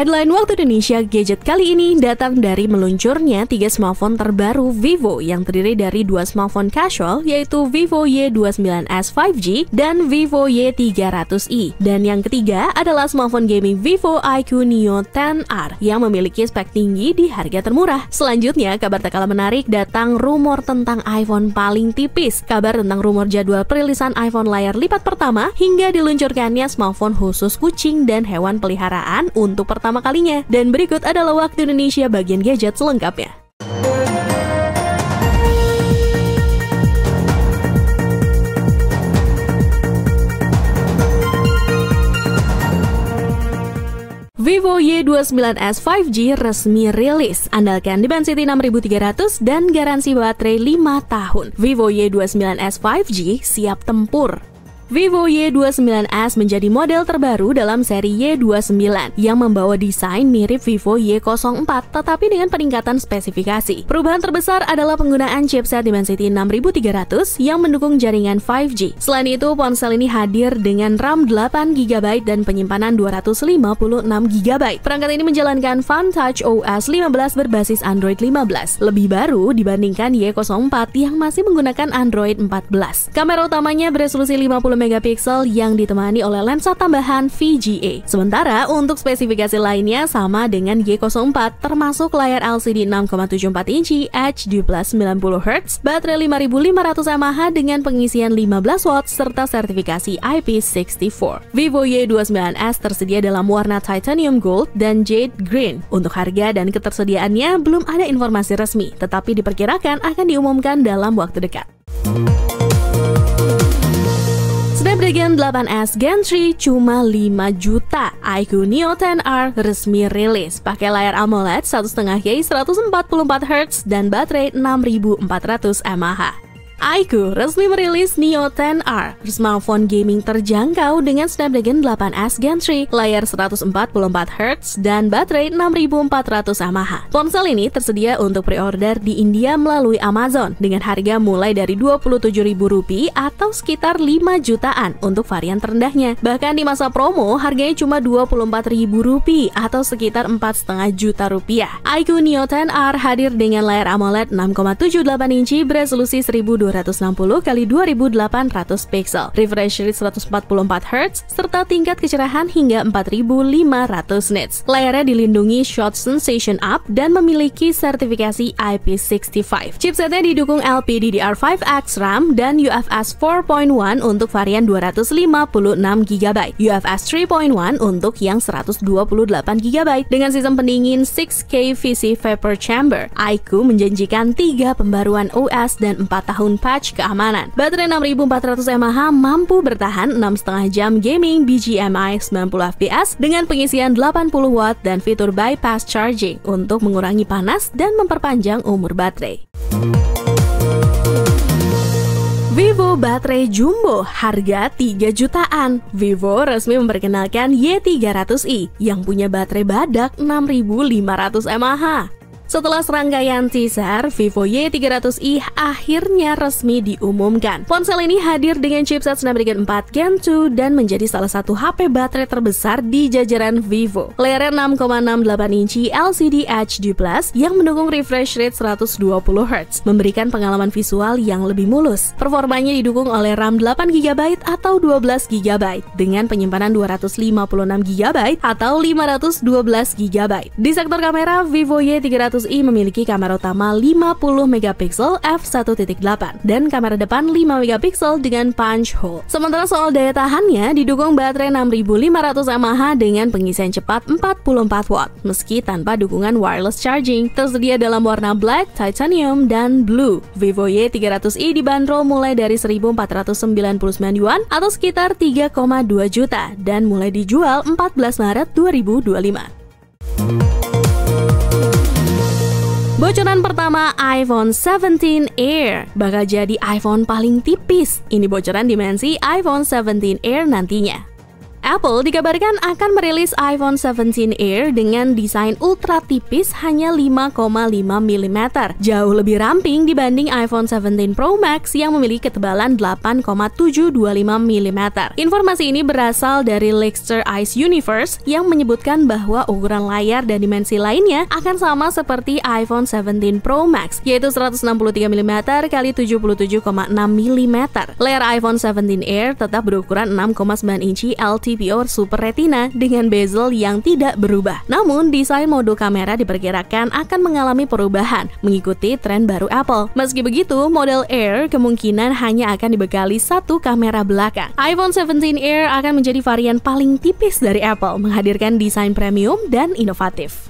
Headline Waktu Indonesia Gadget kali ini datang dari meluncurnya 3 smartphone terbaru Vivo yang terdiri dari 2 smartphone casual yaitu Vivo Y29s 5G dan Vivo Y300i. Dan yang ketiga adalah smartphone gaming Vivo iQOO Neo 10R yang memiliki spek tinggi di harga termurah. Selanjutnya, kabar tak kalah menarik datang rumor tentang iPhone paling tipis. Kabar tentang rumor jadwal perilisan iPhone layar lipat pertama hingga diluncurkannya smartphone khusus kucing dan hewan peliharaan untuk pertama kalinya. Dan berikut adalah Waktu Indonesia bagian gadget selengkapnya. Vivo Y29s 5G resmi rilis, andalkan Dimensity 6300 dan garansi baterai 5 tahun. Vivo Y29s 5G siap tempur. Vivo Y29s menjadi model terbaru dalam seri Y29 yang membawa desain mirip Vivo Y04 tetapi dengan peningkatan spesifikasi. Perubahan terbesar adalah penggunaan chipset Dimensity 6300 yang mendukung jaringan 5G. Selain itu, ponsel ini hadir dengan RAM 8GB dan penyimpanan 256GB. Perangkat ini menjalankan FunTouch OS 15 berbasis Android 15, lebih baru dibandingkan Y04 yang masih menggunakan Android 14. Kamera utamanya beresolusi 50 megapiksel yang ditemani oleh lensa tambahan VGA. Sementara untuk spesifikasi lainnya sama dengan Y04 termasuk layar LCD 6,74 inci HD+ 90Hz, baterai 5500 mAh dengan pengisian 15 watt serta sertifikasi IP64. Vivo Y29s tersedia dalam warna Titanium Gold dan Jade Green. Untuk harga dan ketersediaannya belum ada informasi resmi, tetapi diperkirakan akan diumumkan dalam waktu dekat. Snapdragon 8S Gen 3 cuma 5 juta. iQOO Neo 10R resmi rilis. Pakai layar AMOLED 1.5K 144Hz dan baterai 6400 mAh. iQOO resmi merilis Neo 10R, smartphone gaming terjangkau dengan Snapdragon 8S Gen 3, layar 144Hz dan baterai 6400 mAh. Ponsel ini tersedia untuk pre-order di India melalui Amazon dengan harga mulai dari Rp27.000 atau sekitar 5 jutaan untuk varian terendahnya. Bahkan di masa promo harganya cuma Rp24.000 atau sekitar 4,5 juta rupiah. iQOO Neo 10R hadir dengan layar AMOLED 6,78 inci beresolusi 1260 x 2800 pixel, refresh rate 144Hz, serta tingkat kecerahan hingga 4500 nits. Layarnya dilindungi Shot Sensation Up dan memiliki sertifikasi IP65. Chipsetnya didukung LPDDR5X RAM dan UFS 4.1 untuk varian 256GB, UFS 3.1 untuk yang 128GB dengan sistem pendingin 6K VC Vapor Chamber. iQOO menjanjikan 3 pembaruan OS dan 4 tahun patch keamanan. Baterai 6400 mAh mampu bertahan 6,5 jam gaming BGMI 90fps dengan pengisian 80 watt dan fitur bypass charging untuk mengurangi panas dan memperpanjang umur baterai. Vivo baterai jumbo harga 3 jutaan. Vivo resmi memperkenalkan Y300i yang punya baterai badak 6500 mAh. Setelah serangkaian teaser, Vivo Y300i akhirnya resmi diumumkan. Ponsel ini hadir dengan chipset Snapdragon 4 Gen 2 dan menjadi salah satu HP baterai terbesar di jajaran Vivo. Layarnya 6,68 inci LCD HD+ yang mendukung refresh rate 120Hz, memberikan pengalaman visual yang lebih mulus. Performanya didukung oleh RAM 8GB atau 12GB dengan penyimpanan 256GB atau 512GB. Di sektor kamera, Vivo Y300i memiliki kamera utama 50 megapiksel f1.8 dan kamera depan 5 megapiksel dengan punch hole. Sementara soal daya tahannya didukung baterai 6500 mAh dengan pengisian cepat 44 watt meski tanpa dukungan wireless charging. Tersedia dalam warna black, titanium, dan blue. Vivo Y300i dibanderol mulai dari 1.499 yuan atau sekitar 3,2 juta dan mulai dijual 14 Maret 2025. Bocoran pertama iPhone 17 Air bakal jadi iPhone paling tipis. Ini bocoran dimensi iPhone 17 Air nantinya. Apple dikabarkan akan merilis iPhone 17 Air dengan desain ultra tipis hanya 5,5 mm, jauh lebih ramping dibanding iPhone 17 Pro Max yang memiliki ketebalan 8,725 mm. Informasi ini berasal dari Leakster Ice Universe yang menyebutkan bahwa ukuran layar dan dimensi lainnya akan sama seperti iPhone 17 Pro Max, yaitu 163 mm x 77,6 mm. Layar iPhone 17 Air tetap berukuran 6,9 inci LTPO Super Retina dengan bezel yang tidak berubah. Namun, desain modul kamera diperkirakan akan mengalami perubahan mengikuti tren baru Apple. Meski begitu, model Air kemungkinan hanya akan dibekali satu kamera belakang. iPhone 17 Air akan menjadi varian paling tipis dari Apple, menghadirkan desain premium dan inovatif.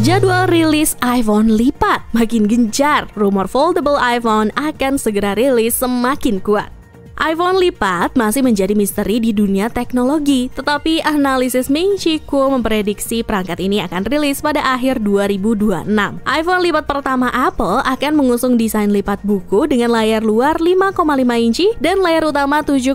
Jadwal rilis iPhone lipat makin gencar. Rumor foldable iPhone akan segera rilis semakin kuat. iPhone lipat masih menjadi misteri di dunia teknologi, tetapi analisis Ming-Chi Kuo memprediksi perangkat ini akan rilis pada akhir 2026. iPhone lipat pertama Apple akan mengusung desain lipat buku dengan layar luar 5,5 inci dan layar utama 7,8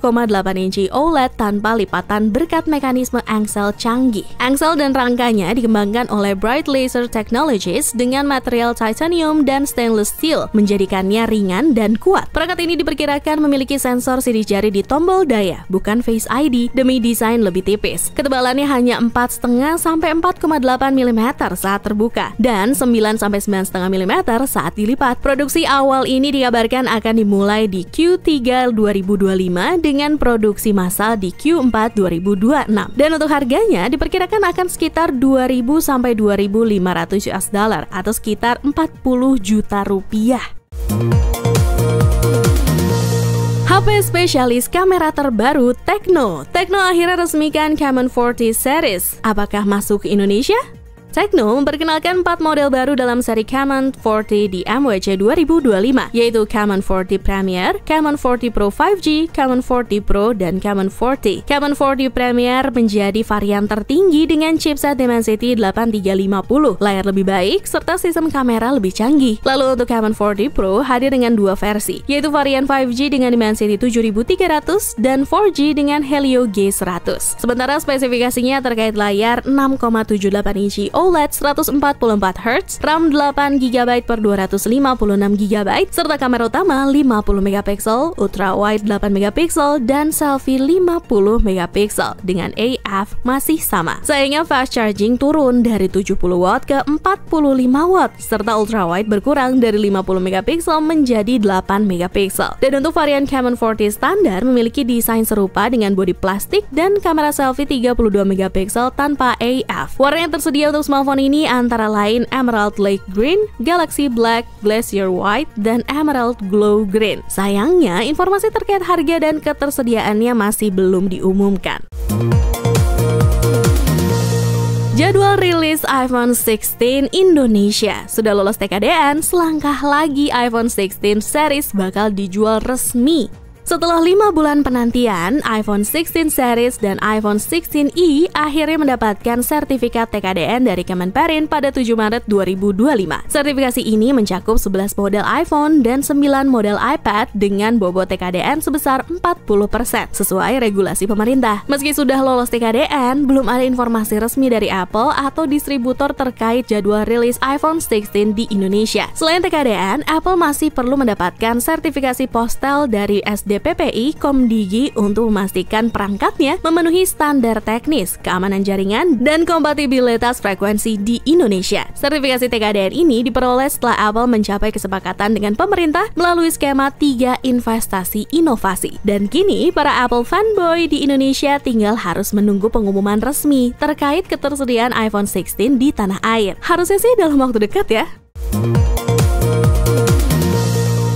inci OLED tanpa lipatan berkat mekanisme engsel canggih. Engsel dan rangkanya dikembangkan oleh Bright Laser Technologies dengan material titanium dan stainless steel, menjadikannya ringan dan kuat. Perangkat ini diperkirakan memiliki sensor sidik jari di tombol daya, bukan Face ID, demi desain lebih tipis. Ketebalannya hanya 4,5 sampai 4,8 mm saat terbuka dan 9 sampai 9,5 mm saat dilipat. Produksi awal ini dikabarkan akan dimulai di Q3 2025 dengan produksi massal di Q4 2026. Dan untuk harganya diperkirakan akan sekitar 2.000 sampai 2.500 US dollar atau sekitar 40 juta rupiah. HP spesialis kamera terbaru Tecno akhirnya resmikan Camon 40 series. Apakah masuk ke Indonesia? Tecno memperkenalkan 4 model baru dalam seri Camon 40 di MWC 2025, yaitu Camon 40 Premier, Camon 40 Pro 5G, Camon 40 Pro, dan Camon 40. Camon 40 Premier menjadi varian tertinggi dengan chipset Dimensity 8350, layar lebih baik, serta sistem kamera lebih canggih. Lalu untuk Camon 40 Pro hadir dengan 2 versi, yaitu varian 5G dengan Dimensity 7300 dan 4G dengan Helio G100. Sementara spesifikasinya terkait layar 6,78 inci OLED 144Hz, RAM 8GB per 256GB, serta kamera utama 50MP, ultrawide 8MP, dan selfie 50MP dengan AF masih sama. Sayangnya fast charging turun dari 70W ke 45W, serta ultrawide berkurang dari 50MP menjadi 8MP. Dan untuk varian Camon 40 standar memiliki desain serupa dengan bodi plastik dan kamera selfie 32MP tanpa AF. Warna yang tersedia untuk smartphone ini antara lain Emerald Lake Green, Galaxy Black, Glacier White, dan Emerald Glow Green. Sayangnya, informasi terkait harga dan ketersediaannya masih belum diumumkan. Jadwal rilis iPhone 16 Indonesia. Sudah lolos TKDN, selangkah lagi iPhone 16 series bakal dijual resmi. Setelah 5 bulan penantian, iPhone 16 series dan iPhone 16e akhirnya mendapatkan sertifikat TKDN dari Kemenperin pada 7 Maret 2025. Sertifikasi ini mencakup 11 model iPhone dan 9 model iPad dengan bobot TKDN sebesar 40% sesuai regulasi pemerintah. Meski sudah lolos TKDN, belum ada informasi resmi dari Apple atau distributor terkait jadwal rilis iPhone 16 di Indonesia. Selain TKDN, Apple masih perlu mendapatkan sertifikasi postal dari SDPPI Komdigi untuk memastikan perangkatnya memenuhi standar teknis, keamanan jaringan, dan kompatibilitas frekuensi di Indonesia. Sertifikasi TKDN ini diperoleh setelah Apple mencapai kesepakatan dengan pemerintah melalui skema 3 investasi inovasi. Dan kini, para Apple fanboy di Indonesia tinggal harus menunggu pengumuman resmi terkait ketersediaan iPhone 16 di tanah air. Harusnya sih dalam waktu dekat ya.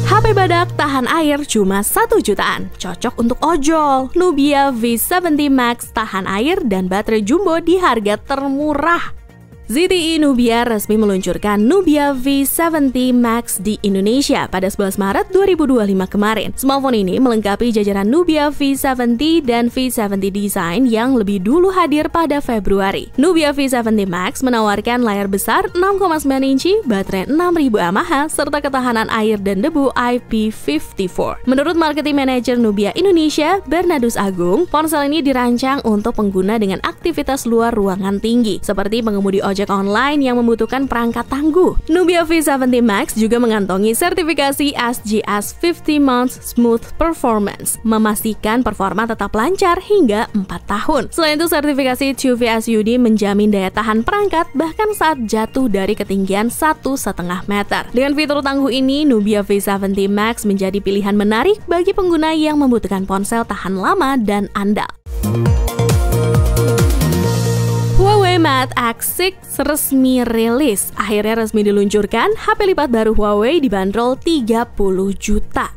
HP badak tahan air cuma 1 jutaan, cocok untuk ojol. Nubia V70 Max tahan air dan baterai jumbo di harga termurah. ZTE Nubia resmi meluncurkan Nubia V70 Max di Indonesia pada 11 Maret 2025 kemarin. Smartphone ini melengkapi jajaran Nubia V70 dan V70 Design yang lebih dulu hadir pada Februari. Nubia V70 Max menawarkan layar besar 6,9 inci, baterai 6000 mAh, serta ketahanan air dan debu IP54. Menurut Marketing Manager Nubia Indonesia, Bernardus Agung, ponsel ini dirancang untuk pengguna dengan aktivitas luar ruangan tinggi, seperti pengemudi ojek online yang membutuhkan perangkat tangguh. Nubia V70 Max juga mengantongi sertifikasi SGS 50 Months Smooth Performance, memastikan performa tetap lancar hingga 4 tahun. Selain itu, sertifikasi TUV-SUD menjamin daya tahan perangkat bahkan saat jatuh dari ketinggian 1,5 meter. Dengan fitur tangguh ini, Nubia V70 Max menjadi pilihan menarik bagi pengguna yang membutuhkan ponsel tahan lama dan andal. Huawei Mate X6 resmi rilis. Akhirnya resmi diluncurkan, HP lipat baru Huawei dibanderol 30 juta.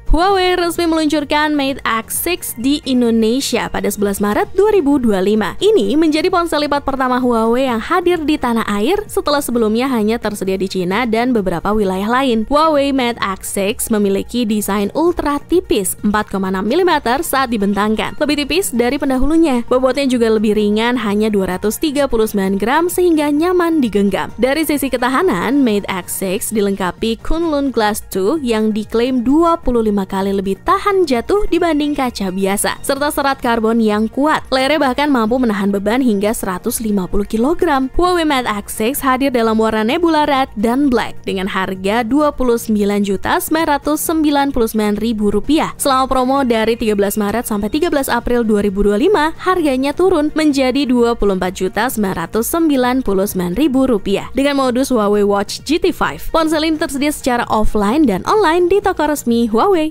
Huawei resmi meluncurkan Mate X6 di Indonesia pada 11 Maret 2025. Ini menjadi ponsel lipat pertama Huawei yang hadir di tanah air setelah sebelumnya hanya tersedia di Cina dan beberapa wilayah lain. Huawei Mate X6 memiliki desain ultra tipis 4,6 mm saat dibentangkan, lebih tipis dari pendahulunya. Bobotnya juga lebih ringan, hanya 239 gram sehingga nyaman digenggam. Dari sisi ketahanan, Mate X6 dilengkapi Kunlun Glass 2 yang diklaim 25 kali lebih tahan jatuh dibanding kaca biasa, serta serat karbon yang kuat. Layarnya bahkan mampu menahan beban hingga 150 kg. Huawei Mate X6 hadir dalam warna Nebula Red dan Black dengan harga Rp29.999.000. Selama promo dari 13 Maret sampai 13 April 2025, harganya turun menjadi Rp24.999.000 dengan modus Huawei Watch GT5. Ponsel ini tersedia secara offline dan online di toko resmi Huawei.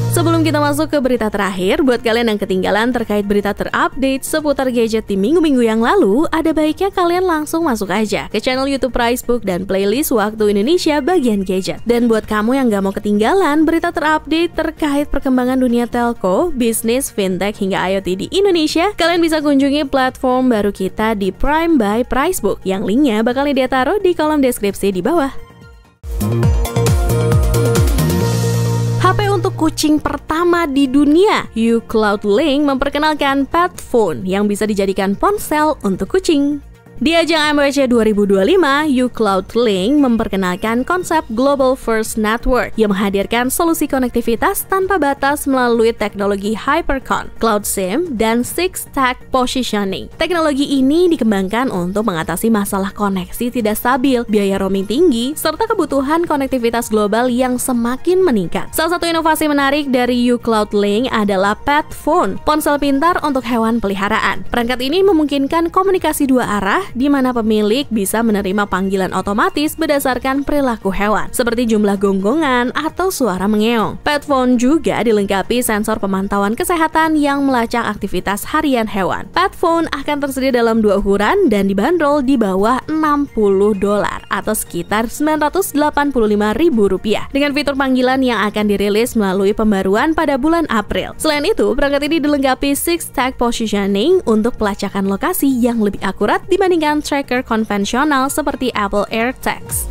Sebelum kita masuk ke berita terakhir, buat kalian yang ketinggalan terkait berita terupdate seputar gadget di minggu-minggu yang lalu, ada baiknya kalian langsung masuk aja ke channel YouTube Pricebook dan playlist Waktu Indonesia bagian gadget. Dan buat kamu yang gak mau ketinggalan berita terupdate terkait perkembangan dunia telco, bisnis, fintech, hingga IoT di Indonesia, kalian bisa kunjungi platform baru kita di Prime by Pricebook, yang linknya bakal dia taruh di kolom deskripsi di bawah. HP untuk kucing pertama di dunia, uCloudlink memperkenalkan pet phone yang bisa dijadikan ponsel untuk kucing. Di ajang MWC 2025, uCloudlink memperkenalkan konsep Global First Network yang menghadirkan solusi konektivitas tanpa batas melalui teknologi HyperConn, Cloud SIM, dan Six-Stack Positioning. Teknologi ini dikembangkan untuk mengatasi masalah koneksi tidak stabil, biaya roaming tinggi, serta kebutuhan konektivitas global yang semakin meningkat. Salah satu inovasi menarik dari uCloudlink adalah Pet Phone, ponsel pintar untuk hewan peliharaan. Perangkat ini memungkinkan komunikasi dua arah, di mana pemilik bisa menerima panggilan otomatis berdasarkan perilaku hewan, seperti jumlah gonggongan atau suara mengeong. Pet Phone juga dilengkapi sensor pemantauan kesehatan yang melacak aktivitas harian hewan. Pet Phone akan tersedia dalam 2 ukuran dan dibanderol di bawah $60 atau sekitar Rp985.000 dengan fitur panggilan yang akan dirilis melalui pembaruan pada bulan April. Selain itu, perangkat ini dilengkapi Six-Stack Positioning untuk pelacakan lokasi yang lebih akurat dibanding tracker konvensional seperti Apple AirTags.